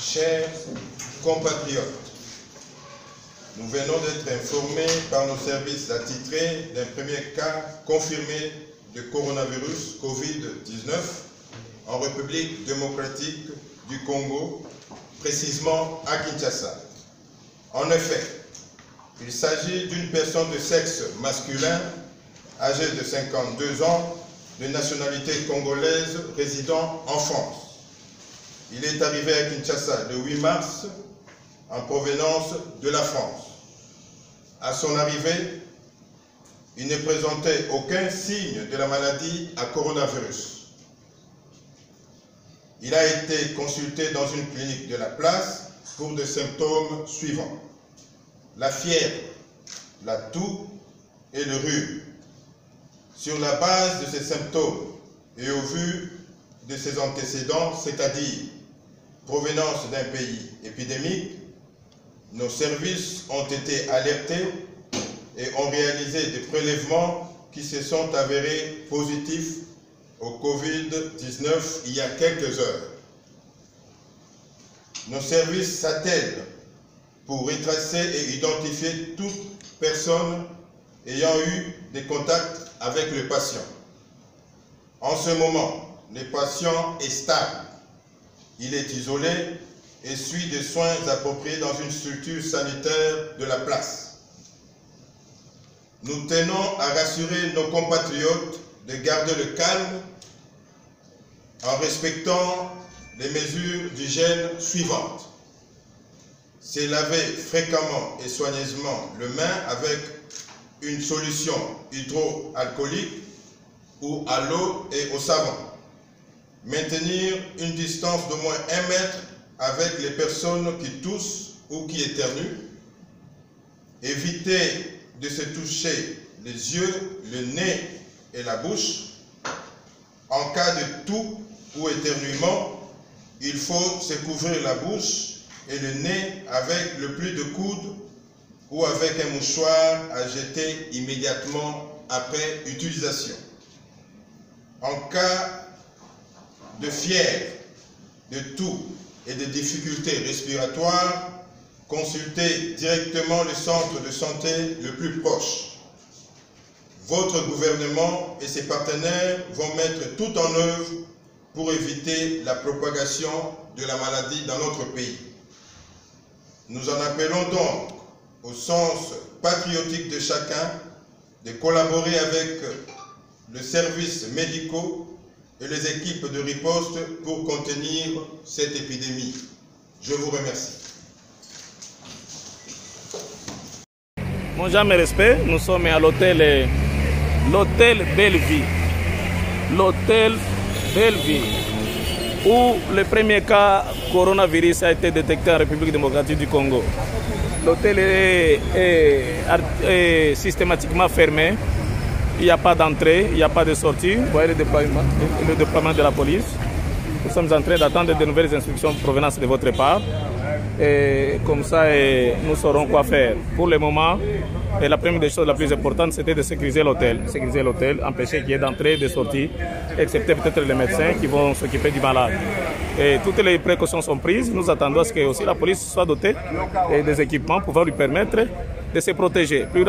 Chers compatriotes, nous venons d'être informés par nos services attitrés d'un premier cas confirmé de coronavirus Covid-19 en République démocratique du Congo, précisément à Kinshasa. En effet, il s'agit d'une personne de sexe masculin, âgée de 52 ans, de nationalité congolaise, résidant en France. Il est arrivé à Kinshasa le 8 mars en provenance de la France. À son arrivée, il ne présentait aucun signe de la maladie à coronavirus. Il a été consulté dans une clinique de la place pour des symptômes suivants: la fièvre, la toux et le rhume. Sur la base de ces symptômes et au vu de ses antécédents, c'est-à-dire provenance d'un pays épidémique, nos services ont été alertés et ont réalisé des prélèvements qui se sont avérés positifs au Covid-19 il y a quelques heures. Nos services s'attellent pour retracer et identifier toute personne ayant eu des contacts avec le patient. En ce moment, le patient est stable. Il est isolé et suit des soins appropriés dans une structure sanitaire de la place. Nous tenons à rassurer nos compatriotes de garder le calme en respectant les mesures d'hygiène suivantes. Se laver fréquemment et soigneusement les mains avec une solution hydroalcoolique ou à l'eau et au savon. Maintenir une distance d'au moins 1 mètre avec les personnes qui toussent ou qui éternuent. Éviter de se toucher les yeux, le nez et la bouche. En cas de toux ou éternuement, il faut se couvrir la bouche et le nez avec le pli de coude ou avec un mouchoir à jeter immédiatement après utilisation. En cas de fièvre, de toux et de difficultés respiratoires, consultez directement le centre de santé le plus proche. Votre gouvernement et ses partenaires vont mettre tout en œuvre pour éviter la propagation de la maladie dans notre pays. Nous en appelons donc au sens patriotique de chacun de collaborer avec les services médicaux et les équipes de riposte pour contenir cette épidémie. Je vous remercie. Mon jamais respect, nous sommes à l'hôtel Bellevue. L'hôtel Bellevue, où le premier cas coronavirus a été détecté en République démocratique du Congo. L'hôtel est systématiquement fermé. Il n'y a pas d'entrée, il n'y a pas de sortie. Vous voyez le déploiement de la police. Nous sommes en train d'attendre de nouvelles instructions provenant de votre part. Et comme ça, nous saurons quoi faire. Pour le moment, la première des choses la plus importante, c'était de sécuriser l'hôtel. Sécuriser l'hôtel, empêcher qu'il y ait d'entrée et de sortie, excepté peut-être les médecins qui vont s'occuper du malade. Et toutes les précautions sont prises. Nous attendons à ce que aussi la police soit dotée des équipements pouvant lui permettre de se protéger. Plus